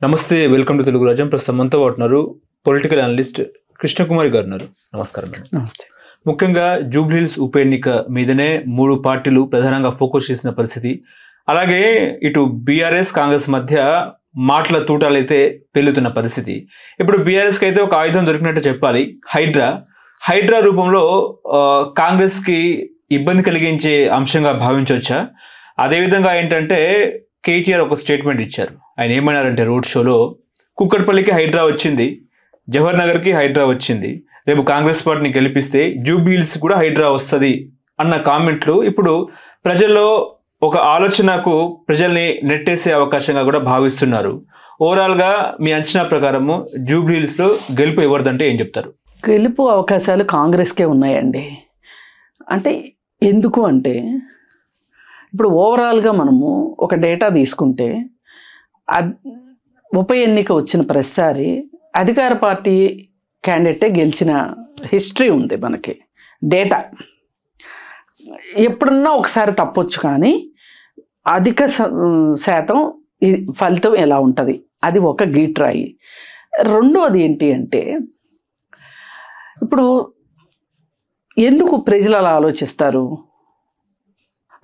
నమస్తే, welcome to Telugu రాజ్యం. ప్రస్తుతం మనతో ఉన్నారు పొలిటికల్ అనలిస్ట్ కృష్ణకుమారి గారు ఉన్నారు. నమస్కారం మేడం. నమస్తే. ముఖ్యంగా జూబ్లీహిల్స్ ఉప ఎన్నిక మీదనే మూడు పార్టీలు ప్రధానంగా ఫోకస్ చేసిన పరిస్థితి. అలాగే ఇటు బీఆర్ఎస్ కాంగ్రెస్ మధ్య మాటల తూటాలైతే పెళ్లుతున్న పరిస్థితి. ఇప్పుడు బీఆర్ఎస్కి అయితే ఒక ఆయుధం దొరికినట్టు చెప్పాలి. హైడ్రా రూపంలో కాంగ్రెస్కి ఇబ్బంది కలిగించే అంశంగా భావించవచ్చా? అదేవిధంగా ఏంటంటే కేటీఆర్ ఒక స్టేట్మెంట్ ఇచ్చారు. ఆయన ఏమన్నారంటే రోడ్ షోలో, కుక్కట్పల్లికి హైడ్రా వచ్చింది, జవహర్ నగర్కి హైడ్రా వచ్చింది, రేపు కాంగ్రెస్ పార్టీని గెలిపిస్తే జూబ్లీహిల్స్ కూడా హైడ్రా వస్తుంది అన్న కామెంట్లు ఇప్పుడు ప్రజల్లో ఒక ఆలోచనకు ప్రజల్ని నెట్టేసే అవకాశంగా కూడా భావిస్తున్నారు. ఓవరాల్గా మీ అంచనా ప్రకారము జూబ్లీహిల్స్లో గెలుపు ఎవరిదంటే ఏం చెప్తారు? గెలుపు అవకాశాలు కాంగ్రెస్కే ఉన్నాయండి. అంటే ఎందుకు అంటే ఇప్పుడు ఓవరాల్గా మనము ఒక డేటా తీసుకుంటే ఉప ఎన్నిక వచ్చిన ప్రతిసారి అధికార పార్టీ క్యాండిడేటే గెలిచిన హిస్టరీ ఉంది మనకి. డేటా ఎప్పుడన్నా ఒకసారి తప్పొచ్చు, కానీ అధిక శాతం ఫలితం ఎలా ఉంటుంది అది ఒక గీట్రాయి. రెండవది ఏంటి అంటే, ఇప్పుడు ఎందుకు ప్రజలు అలా ఆలోచిస్తారు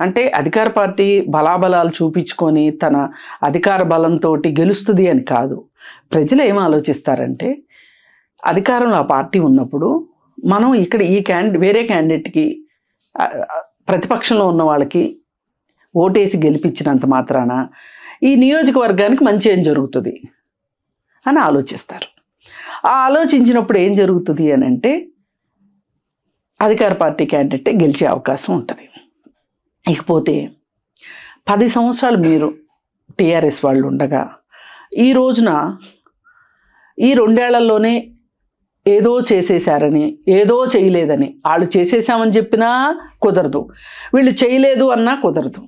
అంటే, అధికార పార్టీ బలాబలాలు చూపించుకొని తన అధికార బలంతో గెలుస్తుంది అని కాదు. ప్రజలు ఏం ఆలోచిస్తారంటే, అధికారంలో ఆ పార్టీ ఉన్నప్పుడు మనం ఇక్కడ ఈ వేరే క్యాండిడేట్కి ప్రతిపక్షంలో ఉన్న వాళ్ళకి ఓటేసి గెలిపించినంత మాత్రాన ఈ నియోజకవర్గానికి మంచి ఏం జరుగుతుంది అని ఆలోచిస్తారు. ఆ ఆలోచించినప్పుడు ఏం జరుగుతుంది అని అంటే, అధికార పార్టీ క్యాండిడేటే గెలిచే అవకాశం ఉంటుంది. ఇకపోతే 10 సంవత్సరాలు మీరు టీఆర్ఎస్ వాళ్ళు ఉండగా ఈ రోజున ఈ 2 ఏళ్లలోనే ఏదో చేసేశారని, ఏదో చేయలేదని, వాళ్ళు చేసేసామని చెప్పినా కుదరదు, వీళ్ళు చేయలేదు అన్నా కుదరదు.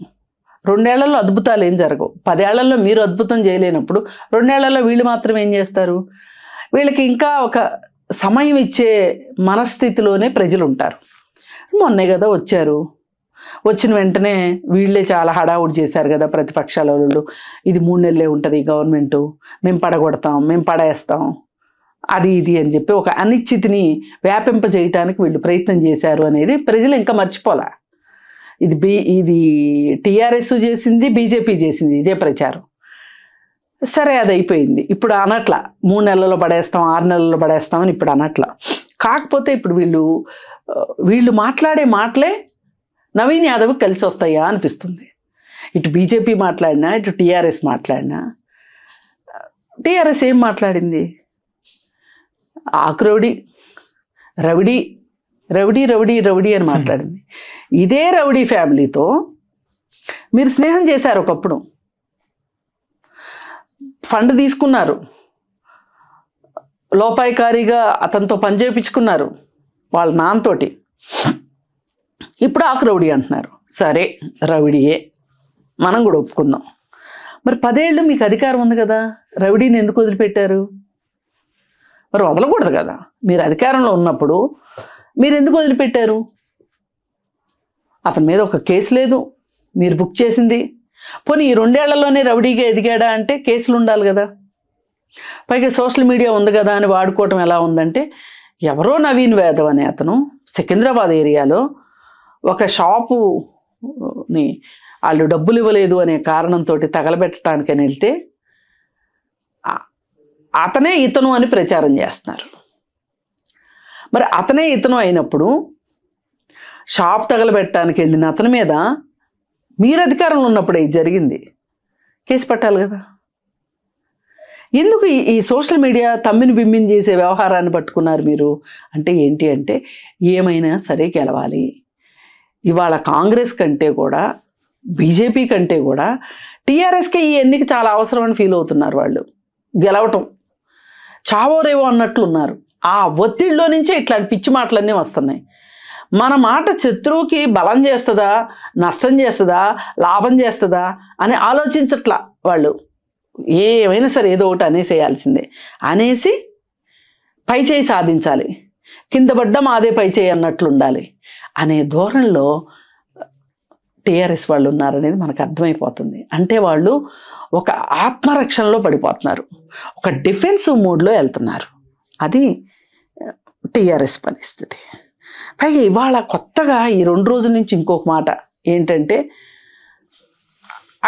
2 ఏళ్లలో అద్భుతాలు ఏం జరగవు. 10 ఏళ్లలో మీరు అద్భుతం చేయలేనప్పుడు 2 ఏళ్లలో వీళ్ళు మాత్రం ఏం చేస్తారు? వీళ్ళకి ఇంకా ఒక సమయం ఇచ్చే మనస్థితిలోనే ప్రజలు ఉంటారు. మొన్నే కదా వచ్చారు, వచ్చిన వెంటనే వీళ్ళే చాలా హడావుడి చేశారు కదా ప్రతిపక్షాల వాళ్ళు. ఇది 3 నెలలే ఉంటుంది గవర్నమెంటు, మేము పడగొడతాం, మేము పడేస్తాం, అది ఇది అని చెప్పి ఒక అనిశ్చితిని వ్యాపింపజేయటానికి వీళ్ళు ప్రయత్నం చేశారు అనేది ప్రజలు ఇంకా మర్చిపోలే. ఇది టీఆర్ఎస్ చేసింది, బీజేపీ చేసింది ఇదే ప్రచారం. సరే, అది అయిపోయింది. ఇప్పుడు అనట్ల 3 నెలల్లో పడేస్తాం, 6 నెలల్లో పడేస్తామని ఇప్పుడు అనట్ల. కాకపోతే ఇప్పుడు వీళ్ళు మాట్లాడే మాటలే నవీన్ యాదవ్కి కలిసి వస్తాయా అనిపిస్తుంది. ఇటు బీజేపీ మాట్లాడినా, ఇటు టీఆర్ఎస్ మాట్లాడినా. టీఆర్ఎస్ ఏం మాట్లాడింది? ఆకురౌడీ, రౌడీ రౌడీ రౌడీ రౌడీ అని మాట్లాడింది. ఇదే రౌడీ ఫ్యామిలీతో మీరు స్నేహం చేశారు, ఒకప్పుడు ఫండ్ తీసుకున్నారు, లోపాయికారిగా అతనితో పని చేయించుకున్నారు వాళ్ళ నాన్నతోటి. ఇప్పుడు ఆకు రౌడీ అంటున్నారు. సరే, రౌడీయే, మనం కూడా ఒప్పుకుందాం. మరి 10 ఏళ్ళు మీకు అధికారం ఉంది కదా, రౌడీని ఎందుకు వదిలిపెట్టారు? మరి వదలకూడదు కదా. మీరు అధికారంలో ఉన్నప్పుడు మీరు ఎందుకు వదిలిపెట్టారు? అతని మీద ఒక కేసు లేదు, మీరు బుక్ చేసింది. పోనీ ఈ 2 ఏళ్లలోనే రౌడీగా ఎదిగాడా అంటే కేసులు ఉండాలి కదా. పైగా సోషల్ మీడియా ఉంది కదా అని వాడుకోవటం ఎలా ఉందంటే, ఎవరో నవీన్ యాదవ్ అనే అతను సికింద్రాబాద్ ఏరియాలో ఒక షాపుని వాళ్ళు డబ్బులు ఇవ్వలేదు అనే కారణంతో తగలబెట్టడానికని వెళ్తే అతనే ఇతను అని ప్రచారం చేస్తున్నారు. మరి అతనే ఇతను అయినప్పుడు షాప్ తగలబెట్టడానికి వెళ్ళిన అతని మీద మీరు అధికారంలో ఉన్నప్పుడే ఇది జరిగింది, కేసు పట్టాలి కదా. ఎందుకు ఈ సోషల్ మీడియా తమ్మిని బిమ్మిని చేసే వ్యవహారాన్ని పట్టుకున్నారు మీరు? అంటే ఏంటి అంటే, ఏమైనా సరే గెలవాలి. ఇవాళ కాంగ్రెస్ కంటే కూడా, బీజేపీ కంటే కూడా టీఆర్ఎస్కే ఈ ఎన్నిక చాలా అవసరం అని ఫీల్ అవుతున్నారు. వాళ్ళు గెలవటం చావోరేవో అన్నట్లున్నారు. ఆ ఒత్తిడిలో నుంచే ఇట్లాంటి పిచ్చి మాటలన్నీ వస్తున్నాయి. మన మాట శత్రువుకి బలం చేస్తుందా, నష్టం చేస్తుందా, లాభం చేస్తుందా అని ఆలోచించట్లా వాళ్ళు. ఏమైనా సరే ఏదో ఒకటి అనేసేయాల్సిందే, అనేసి పై చేయి సాధించాలి, కింద పడ్డ మాదే పై చేయి అన్నట్లు ఉండాలి అనే ధోరణిలో టీఆర్ఎస్ వాళ్ళు ఉన్నారనేది మనకు అర్థమైపోతుంది. అంటే వాళ్ళు ఒక ఆత్మరక్షణలో పడిపోతున్నారు, ఒక డిఫెన్సివ్ మోడ్లో వెళ్తున్నారు. అది టీఆర్ఎస్ పరిస్థితి. పైగా ఇవాళ కొత్తగా ఈ 2 రోజుల నుంచి ఇంకొక మాట ఏంటంటే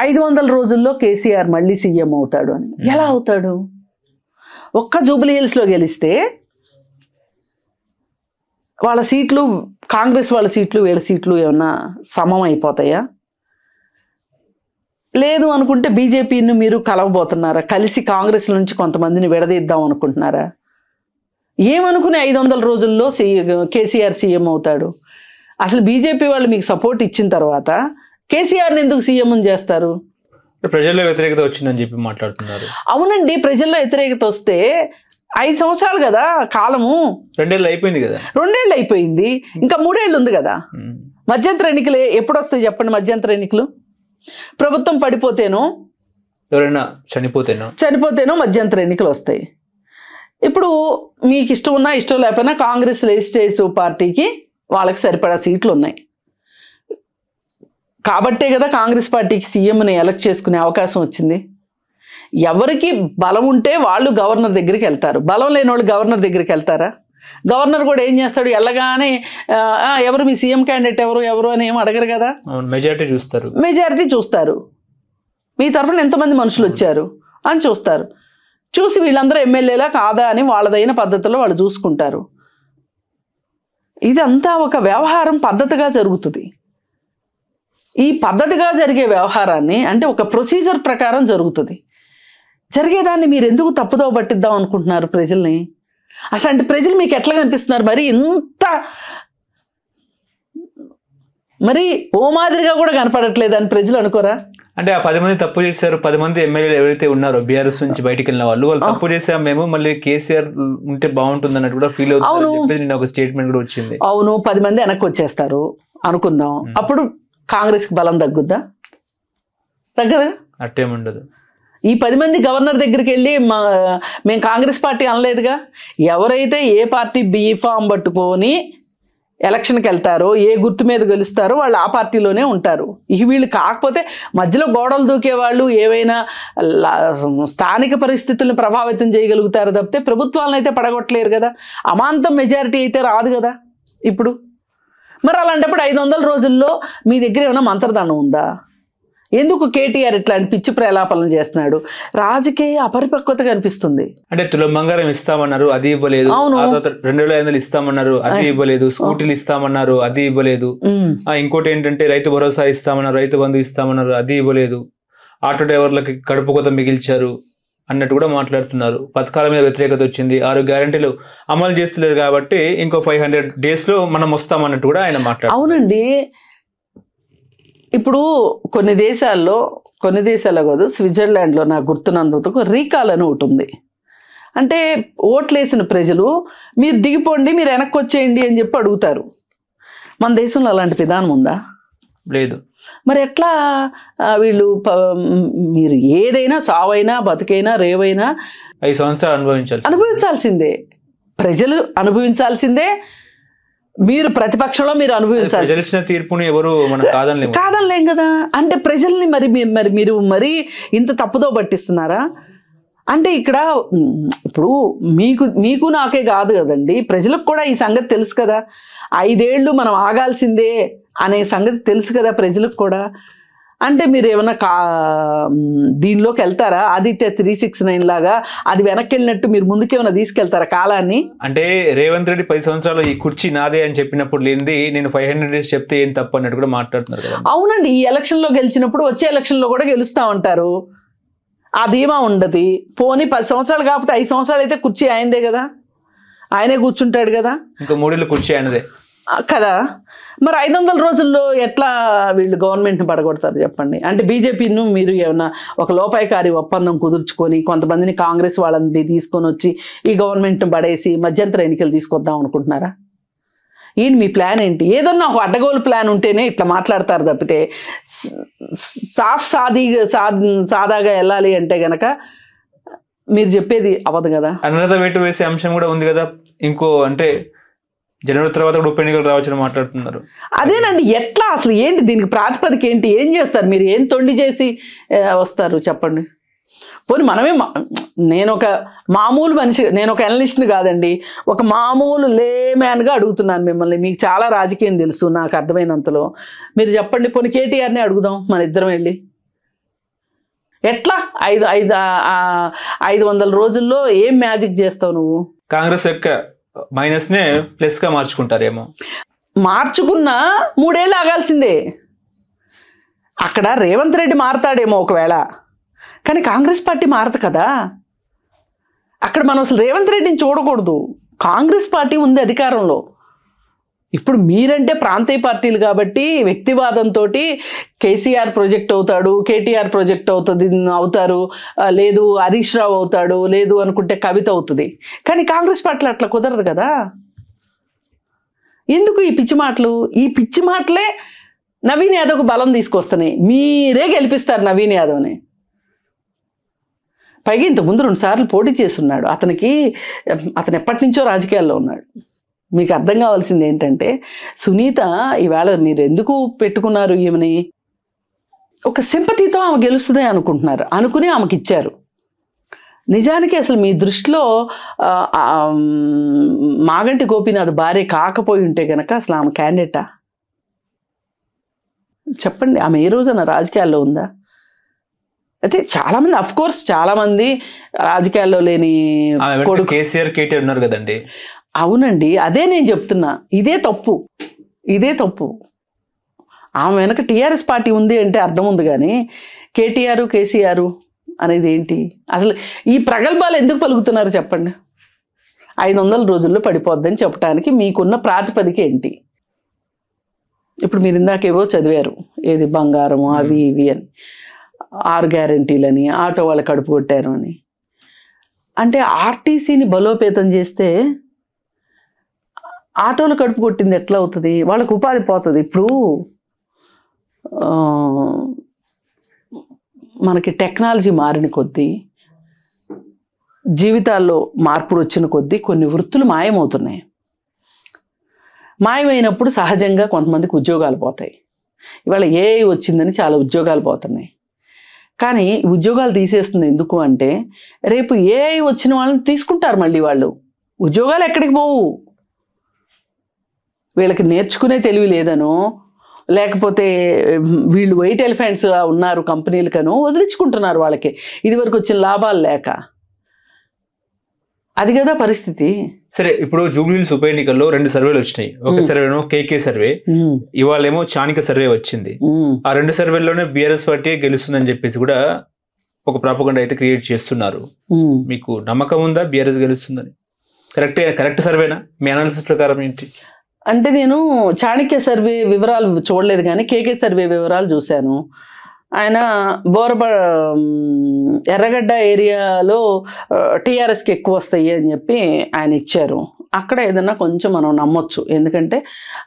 500 రోజుల్లో కేసీఆర్ మళ్ళీ సీఎం అవుతాడు అని. ఎలా అవుతాడు? ఒక్క జూబ్లీ హిల్స్లో గెలిస్తే వాళ్ళ సీట్లు, కాంగ్రెస్ వాళ్ళ సీట్లు వీళ్ళ సీట్లు ఏమన్నా సమం అయిపోతాయా? లేదు అనుకుంటే బీజేపీని మీరు కలవబోతున్నారా? కలిసి కాంగ్రెస్ నుంచి కొంతమందిని విడదీద్దాం అనుకుంటున్నారా? ఏమనుకుని 500 రోజుల్లో కేసీఆర్ సీఎం అవుతాడు? అసలు బీజేపీ వాళ్ళు మీకు సపోర్ట్ ఇచ్చిన తర్వాత కేసీఆర్ని ఎందుకు సీఎం చేస్తారు? ప్రజల్లో వ్యతిరేకత వచ్చిందని చెప్పి మాట్లాడుతున్నారు. అవునండి, ప్రజల్లో వ్యతిరేకత వస్తే 5 సంవత్సరాలు కదా కాలము, 2 ఏళ్ళు అయిపోయింది కదా. 2 ఏళ్ళు అయిపోయింది, ఇంకా 3 ఏళ్ళు ఉంది కదా. మధ్యంతర ఎన్నికలు ఎప్పుడు వస్తాయి చెప్పండి? మధ్యంతర ఎన్నికలు ప్రభుత్వం పడిపోతేనో, ఎవరైనా చనిపోతేనో మధ్యంతర ఎన్నికలు వస్తాయి. ఇప్పుడు మీకు ఇష్టం ఉన్నా ఇష్టం లేకపోయినా కాంగ్రెస్ లెజిస్లేటివ్ పార్టీకి వాళ్ళకి సరిపడా సీట్లు ఉన్నాయి కాబట్టే కదా కాంగ్రెస్ పార్టీకి సీఎంని ఎలక్ట్ చేసుకునే అవకాశం వచ్చింది. ఎవరికి బలం ఉంటే వాళ్ళు గవర్నర్ దగ్గరికి వెళ్తారు, బలం లేని వాళ్ళు గవర్నర్ దగ్గరికి వెళ్తారా? గవర్నర్ కూడా ఏం చేస్తాడు? వెళ్ళగానే ఎవరు మీ సీఎం క్యాండిడేట్ ఎవరు అని ఏం అడగరు కదా. మెజారిటీ చూస్తారు, మీ తరఫున ఎంతమంది మనుషులు వచ్చారు అని చూస్తారు. చూసి వీళ్ళందరూ ఎమ్మెల్యేలా కాదా అని వాళ్ళదైన పద్ధతిలో వాళ్ళు చూసుకుంటారు. ఇదంతా ఒక వ్యవహారం పద్ధతిగా జరుగుతుంది. ఈ పద్ధతిగా జరిగే వ్యవహారాన్ని అంటే ఒక ప్రొసీజర్ ప్రకారం జరుగుతుంది. జరిగేదాన్ని మీరు ఎందుకు తప్పుదో పట్టిద్దాం అనుకుంటున్నారు ప్రజల్ని? అసలు అంటే ప్రజలు మీకు ఎట్లా కనిపిస్తున్నారు? మరి ఇంత మరి ఓ మాదిరిగా కూడా కనపడట్లేదు అని ప్రజలు అనుకోరా? అంటే ఆ 10 మంది తప్పు చేశారు, 10 మంది ఎమ్మెల్యేలు ఎవరైతే ఉన్నారో బీఆర్ఎస్ నుంచి బయటికి వెళ్ళిన వాళ్ళు తప్పు చేసాం మేము, మళ్ళీ కేసీఆర్ ఉంటే బాగుంటుంది అన్నట్టు కూడా ఫీల్ అవుతుంది. నిన్న ఒక స్టేట్మెంట్ కూడా వచ్చింది. అవును, 10 మంది వెనక్కి వచ్చేస్తారు అనుకుందాం, అప్పుడు కాంగ్రెస్ కి బలం తగ్గుద్దా? తగ్గదా? అట్టేముండదు. ఈ 10 మంది గవర్నర్ దగ్గరికి వెళ్ళి మేము కాంగ్రెస్ పార్టీ అనలేదుగా. ఎవరైతే ఏ పార్టీ బీఫామ్ పట్టుకొని ఎలక్షన్కి వెళ్తారో, ఏ గుర్తు మీద గెలుస్తారో వాళ్ళు ఆ పార్టీలోనే ఉంటారు. ఇక వీళ్ళు కాకపోతే మధ్యలో గోడలు దూకే వాళ్ళు ఏవైనా స్థానిక పరిస్థితులను ప్రభావితం చేయగలుగుతారు తప్పితే ప్రభుత్వాలను అయితే పడగొట్టలేరు కదా. అమాంతం మెజారిటీ అయితే రాదు కదా ఇప్పుడు. మరి అలాంటప్పుడు 500 రోజుల్లో మీ దగ్గర ఏమైనా మంత్రదండం ఉందా? ఎందుకు కేటీఆర్ ఇట్లాంటి పిచ్చి ప్రలాపనలు చేస్తున్నాడు? రాజకీయ అపరిపక్వత కనిపిస్తుంది. అంటే తులం బంగారం ఇస్తామన్నారు, అది ఇవ్వలేదు. 2500 ఇస్తామన్నారు, అది ఇవ్వలేదు. స్కూటీలు ఇస్తామన్నారు, అది ఇవ్వలేదు. ఇంకోటి ఏంటంటే రైతు భరోసా ఇస్తామన్నారు, రైతు బంధు ఇస్తామన్నారు, అది ఇవ్వలేదు. ఆటో డ్రైవర్లకి కడుపు కోత మిగిల్చారు అన్నట్టు కూడా మాట్లాడుతున్నారు. పథకాల మీద వ్యతిరేకత వచ్చింది, 6 గ్యారెంటీలు అమలు చేస్తలేరు కాబట్టి ఇంకో 500 days లో మనం వస్తామన్నట్టు కూడా ఆయన మాట్లాడారు. అవునండి, ఇప్పుడు కొన్ని దేశాల్లో కాదు, స్విట్జర్లాండ్లో నాకు గుర్తున్నందుకు రీకాల్ అని ఒకటి ఉంది. అంటే ఓట్లేసిన ప్రజలు మీరు దిగిపోండి, మీరు వెనక్కి వచ్చేయండి అని చెప్పి అడుగుతారు. మన దేశంలో అలాంటి విధానం ఉందా? లేదు. మరి ఎట్లా వీళ్ళు మీరు ఏదైనా చావైనా బతుకైనా రేవైనా 5 సంవత్సరాలు అనుభవించాల్సిందే, ప్రజలు అనుభవించాల్సిందే. మీరు ప్రతిపక్షంలో మీరు అనుభవించాలి. తీర్పుని ఎవరు కాదనలేం కదా. అంటే ప్రజల్ని మీరు మరి ఇంత తప్పుదో పట్టిస్తున్నారా? అంటే ఇక్కడ ఇప్పుడు మీకు నాకే కాదు కదండి, ప్రజలకు కూడా ఈ సంగతి తెలుసు కదా. 5 ఏళ్ళు మనం ఆగాల్సిందే అనే సంగతి తెలుసు కదా ప్రజలకు కూడా. అంటే మీరు ఏమన్నా దీనిలోకి వెళ్తారా? ఆదిత్య 369 లాగా అది వెనక్కి వెళ్ళినట్టు మీరు ముందుకేమైనా తీసుకెళ్తారా కాలాన్ని? అంటే రేవంత్ రెడ్డి 10 సంవత్సరాలు ఈ కుర్చీ నాదే అని చెప్పినప్పుడు లేనిది నేను 500 days చెప్తే ఏం తప్పు అన్నట్టు కూడా మాట్లాడుతున్నారు కదా. అవునండి, ఈ ఎలక్షన్లో గెలిచినప్పుడు వచ్చే ఎలక్షన్లో కూడా గెలుస్తా ఉంటారు, ఆ ధీమా ఉండదు. పోనీ 10 సంవత్సరాలు కాకపోతే 5 సంవత్సరాలు అయితే కుర్చీ ఆయనదే కదా, ఆయనే కూర్చుంటాడు కదా. ఇంకా 3 ఏళ్ళు కుర్చీ ఆయనదే కదా. మరి 500 రోజుల్లో ఎట్లా వీళ్ళు గవర్నమెంట్ని పడగొడతారు చెప్పండి? అంటే బీజేపీను మీరు ఏమన్నా ఒక లోపాయకారి ఒప్పందం కుదుర్చుకొని కొంతమందిని కాంగ్రెస్ వాళ్ళని తీసుకొని వచ్చి ఈ గవర్నమెంట్ని పడేసి మధ్యంతర ఎన్నికలు తీసుకొద్దాం అనుకుంటున్నారా? ఈయన మీ ప్లాన్ ఏంటి? ఏదన్నా ఒక అడ్డగోలు ప్లాన్ ఉంటేనే ఇట్లా మాట్లాడతారు తప్పితే సాదాగా వెళ్ళాలి అంటే గనక మీరు చెప్పేది అవ్వదు కదా. అనర్హత వేటు వేసే అంశం కూడా ఉంది కదా. ఇంకో అంటే జనవరి తర్వాత కూడా ఉప ఎన్నికలు రావచ్చని మాట్లాడుతున్నారు. అదేనండి, ఎట్లా అసలు ఏంటి దీనికి ప్రాతిపదిక ఏంటి? ఏం చేస్తారు మీరు? ఏం తొండి చేసి వస్తారు చెప్పండి? పోనీ మనమే నేను ఒక మామూలు మనిషి, నేను ఒక అనలిస్ట్ని కాదండి, ఒక మామూలు లేమ్యాన్గా అడుగుతున్నాను మిమ్మల్ని. మీకు చాలా రాజకీయం తెలుసు నాకు అర్థమైనంతలో. మీరు చెప్పండి, పోనీ కేటీఆర్ని అడుగుదాం మన ఇద్దరం వెళ్ళి. ఎట్లా 500 రోజుల్లో ఏం మ్యాజిక్ చేస్తావు నువ్వు? కాంగ్రెస్ యొక్క మైనస్నే ప్లస్గా మార్చుకుంటారేమో. మార్చుకున్నా 3 ఏళ్ళు ఆగాల్సిందే. అక్కడ రేవంత్ రెడ్డి మారతాడేమో ఒకవేళ, కానీ కాంగ్రెస్ పార్టీ మారదు కదా. అక్కడ మనం అసలు రేవంత్ రెడ్డిని చూడకూడదు. కాంగ్రెస్ పార్టీ ఉంది అధికారంలో. ఇప్పుడు మీరంటే ప్రాంతీయ పార్టీలు కాబట్టి వ్యక్తివాదంతో కేసీఆర్ ప్రొజెక్ట్ అవుతాడు, కేటీఆర్ ప్రొజెక్ట్ అవుతారు, లేదు హరీష్ రావు అవుతాడు, లేదు అనుకుంటే కవిత అవుతుంది. కానీ కాంగ్రెస్ పార్టీలు అట్లా కుదరదు కదా. ఎందుకు ఈ పిచ్చి మాటలు? ఈ పిచ్చి మాటలే నవీన్ యాదవ్కు బలం తీసుకొస్తున్నాయి. మీరే గెలిపిస్తారు నవీన్ యాదవ్ని. పైగా ఇంతకుముందు 2 సార్లు పోటీ చేస్తున్నాడు. అతను ఎప్పటి నుంచో రాజకీయాల్లో ఉన్నాడు. మీకు అర్థం కావాల్సింది ఏంటంటే, సునీత ఈవేళ మీరు ఎందుకు పెట్టుకున్నారు ఈమెని? ఒక సింపతితో ఆమె గెలుస్తుంది అనుకుంటున్నారు, అనుకుని ఆమెకి ఇచ్చారు. నిజానికి అసలు మీ దృష్టిలో మాగంటి గోపీనాథ్ భార్య కాకపోయి ఉంటే కనుక అసలు ఆమె క్యాండిడేటా చెప్పండి? ఆమె ఏ రోజున రాజకీయాల్లో ఉందా? అయితే చాలామంది, అఫ్ కోర్స్ చాలామంది రాజకీయాల్లో లేని కేసీఆర్ కేటీఆర్ ఉన్నారు కదండి. అవునండి, అదే నేను చెప్తున్నా. ఇదే తప్పు. ఆమె వెనక టీఆర్ఎస్ పార్టీ ఉంది అంటే అర్థం ఉంది, కానీ కేటీఆర్ కేసీఆర్ అనేది ఏంటి? అసలు ఈ ప్రగల్భాలు ఎందుకు పలుకుతున్నారు చెప్పండి? 500 రోజుల్లో పడిపోద్దని చెప్పడానికి మీకున్న ప్రాతిపదిక ఏంటి? ఇప్పుడు మీరు ఇందాకేవో చదివారు, ఏది బంగారము అవి ఇవి అని, 6 గ్యారంటీలని, ఆటో వాళ్ళు కడుపు కొట్టారు అని. అంటే ఆర్టీసీని బలోపేతం చేస్తే ఆటోలు కడుపు కొట్టింది ఎట్లా అవుతుంది? వాళ్ళకు ఉపాధి పోతుంది. ఇప్పుడు మనకి టెక్నాలజీ మారిన కొద్దీ, జీవితాల్లో మార్పులు వచ్చిన కొద్దీ కొన్ని వృత్తులు మాయమవుతున్నాయి. మాయమైనప్పుడు సహజంగా కొంతమందికి ఉద్యోగాలు పోతాయి. ఇవాళ ఏఐ వచ్చిందని చాలా ఉద్యోగాలు పోతున్నాయి. కానీ ఉద్యోగాలు తీసేస్తుంది ఎందుకు అంటే, రేపు ఏఐ వచ్చిన వాళ్ళని తీసుకుంటారు మళ్ళీ. వాళ్ళు ఉద్యోగాలు ఎక్కడికి పోవు. వీళ్ళకి నేర్చుకునే తెలివి లేదనో, లేకపోతే వీళ్ళు వైట్ ఎలిఫెంట్స్ ఉన్నారు కంపెనీలకనో వదిలించుకుంటున్నారు వాళ్ళకి ఇదివరకు వచ్చిన లాభాలు లేక. అది కదా పరిస్థితి. సరే, ఇప్పుడు జూబ్లీహిల్స్ ఉప ఎన్నికల్లో 2 సర్వేలు వచ్చినాయి. ఒక సర్వే ఏమో కేకే సర్వే, ఇవాళేమో చాణిక సర్వే వచ్చింది. ఆ 2 సర్వేల్లోనే బీఆర్ఎస్ పార్టీ గెలుస్తుందని చెప్పేసి కూడా ఒక ప్రాపగండా అయితే క్రియేట్ చేస్తున్నారు. మీకు నమ్మకం ఉందా బీఆర్ఎస్ గెలుస్తుందని? కరెక్ట్ సర్వేనా? మీ అనాలిసిస్ ప్రకారం ఏంటి? అంటే నేను చాణక్య సర్వే వివరాలు చూడలేదు, కానీ కేకే సర్వే వివరాలు చూశాను. ఆయన ఎర్రగడ్డ ఏరియాలో టీఆర్ఎస్కి ఎక్కువ వస్తాయి అని చెప్పి ఆయన ఇచ్చారు. అక్కడ ఏదన్నా కొంచెం మనం నమ్మొచ్చు, ఎందుకంటే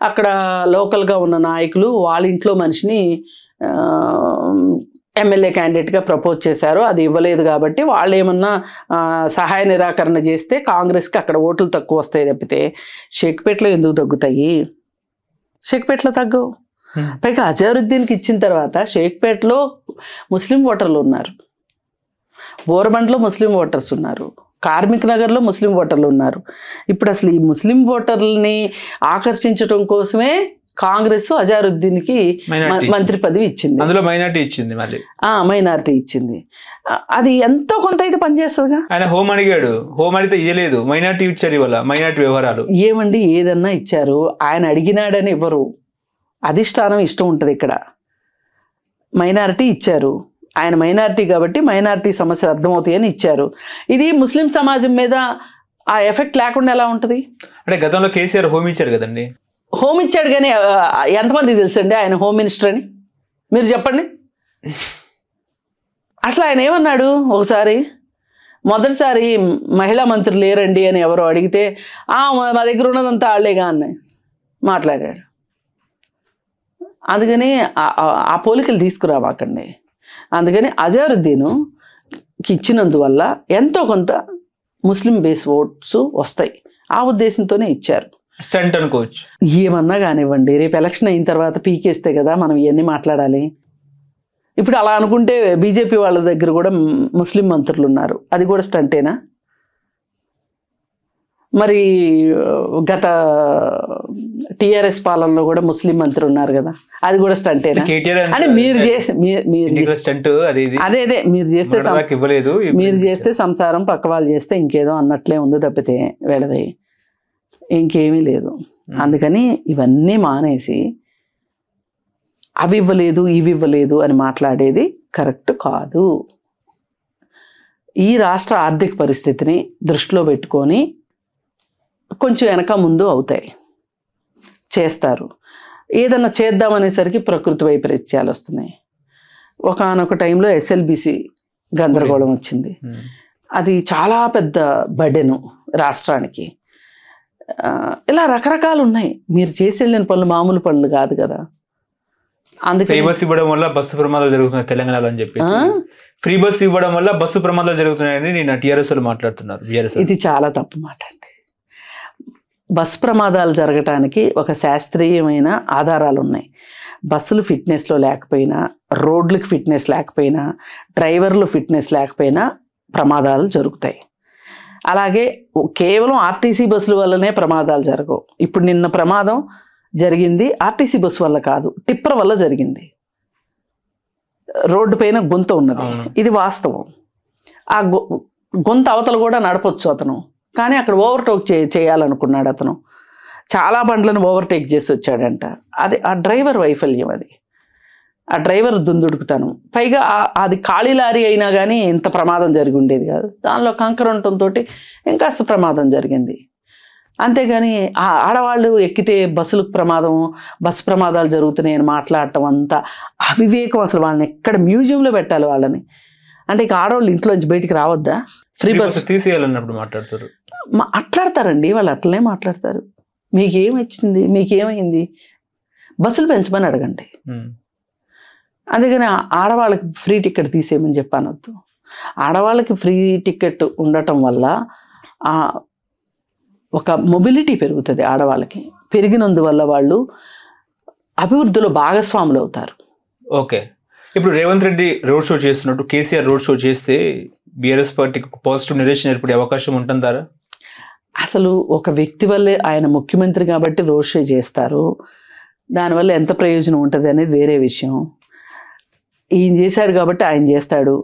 అక్కడ లోకల్గా ఉన్న నాయకులు వాళ్ళ ఇంట్లో మనిషిని ఎమ్మెల్యే క్యాండిడేట్గా ప్రపోజ్ చేశారు. అది ఇవ్వలేదు కాబట్టి వాళ్ళు ఏమన్నా సహాయ నిరాకరణ చేస్తే కాంగ్రెస్కి అక్కడ ఓట్లు తక్కువ వస్తాయి తప్పితే షేక్పేటలో ఎందుకు తగ్గుతాయి? షేక్పేటలో తగ్గవు. పైగా అజరుద్దీన్కి ఇచ్చిన తర్వాత షేక్పేటలో ముస్లిం ఓటర్లు ఉన్నారు, బోరబండ్లో ముస్లిం ఓటర్స్ ఉన్నారు, కార్మిక్ నగర్లో ముస్లిం ఓటర్లు ఉన్నారు. ఇప్పుడు అసలు ఈ ముస్లిం ఓటర్లని ఆకర్షించడం కోసమే కాంగ్రెస్ అజరుద్దీన్కి మంత్రి పదవి ఇచ్చింది. అందులో మైనార్టీ ఇచ్చింది, మళ్ళీ మైనార్టీ ఇచ్చింది. అది ఎంతో కొంత అయితే పనిచేస్తుందిగా. ఆయన హోమ్ అడిగాడు, హోమ్ అడిగితే ఇవ్వలేదు, మైనార్టీ ఇచ్చారు. ఇవాళ మైనార్టీ వ్యవహారాలు ఏమండి, ఏదన్నా ఇచ్చారు, ఆయన అడిగినాడని ఇవ్వరు. అధిష్టానం ఇష్టం ఉంటుంది. ఇక్కడ మైనారిటీ ఇచ్చారు, ఆయన మైనారిటీ కాబట్టి మైనారిటీ సమస్యలు అర్థమవుతాయని ఇచ్చారు. ఇది ముస్లిం సమాజం మీద ఆ ఎఫెక్ట్ లేకుండా ఎలా ఉంటుంది? అంటే గతంలో కేసీఆర్ హోమ్ ఇచ్చారు కదండి. హోమ్ ఇచ్చాడు, కానీ ఎంతమంది తెలుసండి ఆయన హోమ్ మినిస్టర్ అని? మీరు చెప్పండి. అసలు ఆయన ఏమన్నాడు? ఒకసారి మొదటిసారి మహిళా మంత్రులు లేరండి అని ఎవరో అడిగితే మా దగ్గర ఉన్నదంతా వాళ్ళేగా అని మాట్లాడాడు. అందుకని ఆ పోలికలు తీసుకురావాకండి. అందుకని అజరుద్దీన్కి ఇచ్చినందువల్ల ఎంతో కొంత ముస్లిం బేస్ ఓట్స్ వస్తాయి, ఆ ఉద్దేశంతోనే ఇచ్చారు. స్టంట్ అనుకోవచ్చు. ఏమన్నా కానివ్వండి, రేపు ఎలక్షన్ అయిన తర్వాత పీకేస్తే కదా మనం ఇవన్నీ మాట్లాడాలి. ఇప్పుడు అలా అనుకుంటే బీజేపీ వాళ్ళ దగ్గర కూడా ముస్లిం మంత్రులు ఉన్నారు, అది కూడా స్టంటేనా? మరి గత టీఆర్ఎస్ పాలనలో కూడా ముస్లిం మంత్రి ఉన్నారు కదా, అది కూడా స్టంటేనా? అని మీరు చేసి అదే మీరు చేస్తే మీరు చేస్తే సంసారం, పక్క వాళ్ళు చేస్తే ఇంకేదో అన్నట్లే ఉంది తప్పితే వెళ్ళది ఇంకేమీ లేదు. అందుకని ఇవన్నీ మానేసి అవి ఇవ్వలేదు ఇవి ఇవ్వలేదు అని మాట్లాడేది కరెక్ట్ కాదు. ఈ రాష్ట్ర ఆర్థిక పరిస్థితిని దృష్టిలో పెట్టుకొని కొంచెం వెనక ముందు అవుతాయి, చేస్తారు. ఏదన్నా చేద్దామనేసరికి ప్రకృతి వైపరీత్యాలు వస్తున్నాయి. ఒకానొక టైంలో ఎస్ఎల్బిసి గందరగోళం వచ్చింది, అది చాలా పెద్ద బర్డెను రాష్ట్రానికి. ఇలా రకరకాలు ఉన్నాయి. మీరు చేసి వెళ్ళిన పనులు మామూలు పనులు కాదు కదా. అందుకే ఫ్రీ బస్ ఇవ్వడం వల్ల బస్సు ప్రమాదాలు జరుగుతున్నాయి తెలంగాణలో అని చెప్పేసి, ఫ్రీ బస్ ఇవ్వడం వల్ల బస్సు ప్రమాదాలు జరుగుతున్నాయని నేను టీఆర్ఎస్ వాళ్ళు మాట్లాడుతున్నారు. ఇది చాలా తప్పు మాట అండి. బస్సు ప్రమాదాలు జరగటానికి ఒక శాస్త్రీయమైన ఆధారాలు ఉన్నాయి. బస్సులు ఫిట్నెస్లో లేకపోయినా, రోడ్లకు ఫిట్నెస్ లేకపోయినా, డ్రైవర్లు ఫిట్నెస్ లేకపోయినా ప్రమాదాలు జరుగుతాయి. అలాగే కేవలం ఆర్టీసీ బస్సుల వల్లనే ప్రమాదాలు జరగవు. ఇప్పుడు నిన్న ప్రమాదం జరిగింది ఆర్టీసీ బస్సు వల్ల కాదు, టిప్పర్ వల్ల జరిగింది. రోడ్డు పైన గుంత ఉన్నది, ఇది వాస్తవం. ఆ గుంత అవతల కూడా నడపొచ్చు అతను, కానీ అక్కడ ఓవర్టేక్ చేయాలనుకున్నాడు అతను. చాలా బండ్లను ఓవర్టేక్ చేసి వచ్చాడంట. అది ఆ డ్రైవర్ వైఫల్యం, అది ఆ డ్రైవర్ దుందుడుకుతాను. పైగా అది ఖాళీ లారీ అయినా కానీ ఇంత ప్రమాదం జరిగి ఉండేది కాదు. దానిలో కంకర ఉండటంతో ఇంకాస్త ప్రమాదం జరిగింది. అంతేగాని ఆ ఆడవాళ్ళు ఎక్కితే బస్సులకు ప్రమాదం, బస్సు ప్రమాదాలు జరుగుతున్నాయని మాట్లాడటం అంతా అవివేకం. అసలు వాళ్ళని ఎక్కడ మ్యూజియంలో పెట్టాలి వాళ్ళని. అంటే ఇక ఆడవాళ్ళు ఇంట్లోంచి బయటికి రావద్దా? ఫ్రీ బస్సు తీసేయాలన్నప్పుడు మాట్లాడతారండి వాళ్ళు, అట్లనే మాట్లాడతారు. మీకేం వచ్చింది, మీకేమైంది, బస్సులు పెంచమని అడగండి. అందుకని ఆడవాళ్ళకి ఫ్రీ టికెట్ తీసేయమని చెప్పనొద్దు. ఆడవాళ్ళకి ఫ్రీ టికెట్ ఉండటం వల్ల ఒక మొబిలిటీ పెరుగుతుంది. ఆడవాళ్ళకి పెరిగినందువల్ల వాళ్ళు అభివృద్ధిలో భాగస్వాములు అవుతారు. ఓకే, ఇప్పుడు రేవంత్ రెడ్డి రోడ్ షో చేస్తున్నట్టు కేసీఆర్ రోడ్ షో చేస్తే బీఆర్ఎస్ పార్టీకి పాజిటివ్ నిరేషన్ ఏర్పడే అవకాశం ఉంటుందారా? అసలు ఒక వ్యక్తి వల్లే, ఆయన ముఖ్యమంత్రి కాబట్టి రోడ్ షో చేస్తారు, దానివల్ల ఎంత ప్రయోజనం ఉంటుంది అనేది వేరే విషయం. ఈయన చేశాడు కాబట్టి ఆయన చేస్తాడు,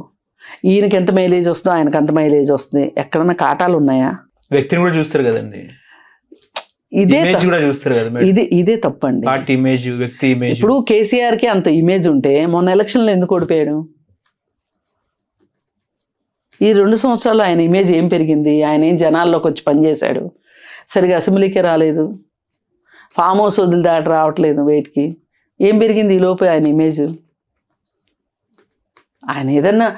ఈయనకి ఎంత మైలేజ్ వస్తుందో ఆయనకు అంత మైలేజ్ వస్తుంది. ఎక్కడన్నా కాటాలు ఉన్నాయా? వ్యక్తిని కూడా చూస్తారు కదండి, ఇదే తప్పండి. పార్టీ ఇమేజ్, వ్యక్తి ఇమేజ్. ఇప్పుడు కేసీఆర్ కి అంత ఇమేజ్ ఉంటే మొన్న ఎలక్షన్లో ఎందుకు ఓడిపోయాడు? ఈ 2 సంవత్సరాలు ఆయన ఇమేజ్ ఏం పెరిగింది? ఆయన ఏం జనాల్లోకి వచ్చి పనిచేశాడు? సరిగా అసెంబ్లీకే రాలేదు, ఫామ్ హౌస్ వదిలి దాటి రావట్లేదు బయటికి. ఏం పెరిగింది ఈ లోపు ఆయన ఇమేజ్? ఆయన ఏదన్నా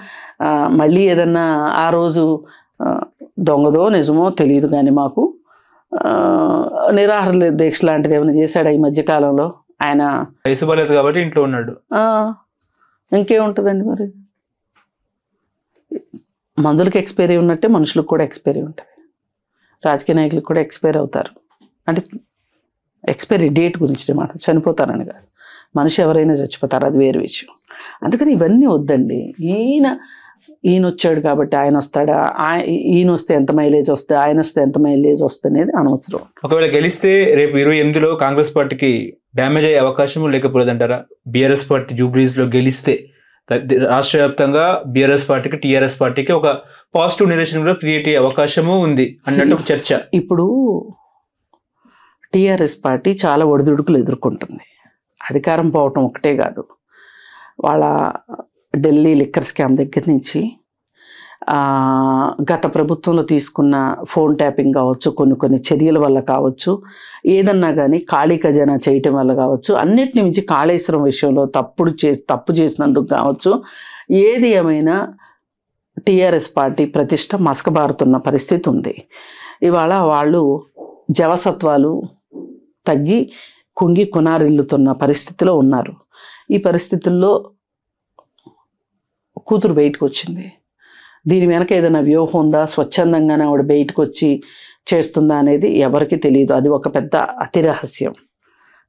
మళ్ళీ ఏదన్నా ఆ రోజు దొంగదో నిజమో తెలియదు కానీ మాకు నిరాహార దీక్ష లాంటిది ఏమైనా చేశాడు ఈ మధ్యకాలంలో? ఆయన వయసు బాలేదు కాబట్టి ఇంట్లో ఉన్నాడు. ఇంకేముంటుందండి మరి? మందులకు ఎక్స్పైరీ ఉన్నట్టే మనుషులకు కూడా ఎక్స్పైరీ ఉంటుంది, రాజకీయ నాయకులకు కూడా ఎక్స్పైర్ అవుతారు. అంటే ఎక్స్పైరీ డేట్ గురించి మాట, చనిపోతారని కాదు, మనిషి ఎవరైనా చచ్చిపోతారు, అది వేరే విషయం. అందుకని ఇవన్నీ వద్దండి. ఈయన వచ్చాడు కాబట్టి ఆయన వస్తాడా, ఈయన వస్తే ఎంత మైలేజ్ వస్తుంది, ఆయన వస్తే ఎంత మైలేజ్ వస్తుంది అనేది అనవసరం. ఒకవేళ గెలిస్తే రేపు 28లో కాంగ్రెస్ పార్టీకి డ్యామేజ్ అయ్యే అవకాశం లేకపోలేదంటారా? బీఆర్ఎస్ పార్టీ జూబ్లీస్లో గెలిస్తే రాష్ట్ర వ్యాప్తంగా బీఆర్ఎస్ పార్టీకి, టీఆర్ఎస్ పార్టీకి ఒక పాజిటివ్ నిరేషన్ కూడా క్రియేట్ అయ్యే అవకాశము ఉంది అన్నట్టు ఒక చర్చ. ఇప్పుడు టీఆర్ఎస్ పార్టీ చాలా ఒడిదుడుకులు ఎదుర్కొంటుంది. అధికారం పోవటం ఒకటే కాదు, వాళ్ళ ఢిల్లీ లిక్కర్ స్కామ్ దగ్గర నుంచి గత ప్రభుత్వంలో తీసుకున్న ఫోన్ ట్యాపింగ్ కావచ్చు, కొన్ని చర్యల వల్ల కావచ్చు, ఏదన్నా కానీ ఖాళీ ఖజానా చేయటం వల్ల కావచ్చు, అన్నిటిని మించి కాళేశ్వరం విషయంలో తప్పు చేసినందుకు కావచ్చు, ఏది ఏమైనా టీఆర్ఎస్ పార్టీ ప్రతిష్ట మసకబారుతున్న పరిస్థితి ఉంది. ఇవాళ వాళ్ళు జవసత్వాలు తగ్గి కుంగి కునారిల్లుతున్న పరిస్థితిలో ఉన్నారు. ఈ పరిస్థితుల్లో కూతురు బయటకు వచ్చింది, దీని వెనక ఏదైనా వ్యూహం ఉందా, స్వచ్ఛందంగానే ఆవిడ బయటకు వచ్చి చేస్తుందా అనేది ఎవరికి తెలియదు. అది ఒక పెద్ద అతి రహస్యం.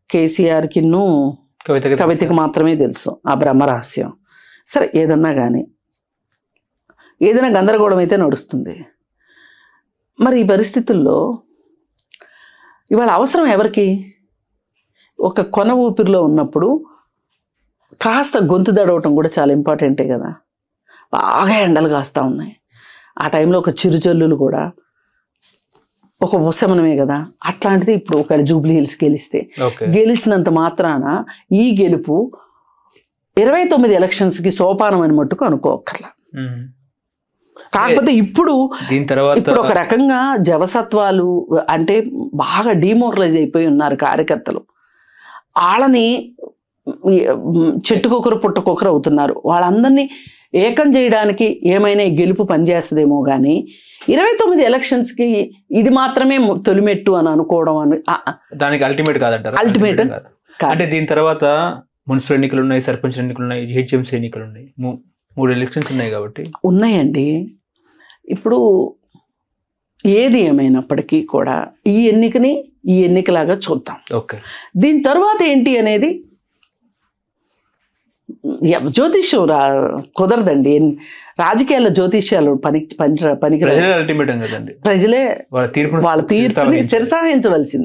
కేసీఆర్కిన్ను కవితకి మాత్రమే తెలుసు ఆ బ్రహ్మ రహస్యం. సరే, ఏదన్నా కానీ ఏదైనా గందరగోళం అయితే నడుస్తుంది. మరి ఈ పరిస్థితుల్లో ఇవాళ అవసరం ఎవరికి? ఒక కొన ఊపిరిలో ఉన్నప్పుడు కాస్త గొంతు దడవటం కూడా చాలా ఇంపార్టెంటే కదా. బాగా ఎండలు కాస్తూ ఉన్నాయి, ఆ టైంలో ఒక చిరుజల్లులు కూడా ఒక ఉపశమనమే కదా. అట్లాంటిది ఇప్పుడు ఒక జూబ్లీ హిల్స్ గెలిచినంత మాత్రాన ఈ గెలుపు 29 ఎలక్షన్స్కి సోపానం అని మట్టుకు అనుకోకర్లా. కాకపోతే ఇప్పుడు దీని తర్వాత ఒక రకంగా జవసత్వాలు అంటే బాగా డిమోరలైజ్ అయిపోయి ఉన్నారు కార్యకర్తలు. వాళ్ళని చెట్టుకొకరు పుట్టకొకరు అవుతున్నారు. వాళ్ళందరినీ ఏకం చేయడానికి ఏమైనా ఈ గెలుపు పనిచేస్తుందేమో కానీ 29 ఎలక్షన్స్కి ఇది మాత్రమే తొలిమెట్టు అని అనుకోవడం దానికి అల్టిమేట్ కాదంటారు. అల్టిమేట్ అంటే దీని తర్వాత మున్సిపల్ ఎన్నికలు ఉన్నాయి, సర్పంచ్ ఎన్నికలు ఉన్నాయి, హెచ్ఎంసీ ఎన్నికలు ఉన్నాయి, 3 ఎలక్షన్స్ ఉన్నాయి కాబట్టి ఉన్నాయండి. ఇప్పుడు ఏది ఏమైనప్పటికీ కూడా ఈ ఎన్నికలాగా చూద్దాం. ఓకే, దీని తర్వాత ఏంటి అనేది జ్యోతిష్యం కుదరదండి. రాజకీయాల్లో జ్యోతిష్యాలు పనికి ప్రజలే అల్టిమేట్ కదండి. ప్రజలే వాళ్ళ తీర్పుని శిరసావహించవలసిందే.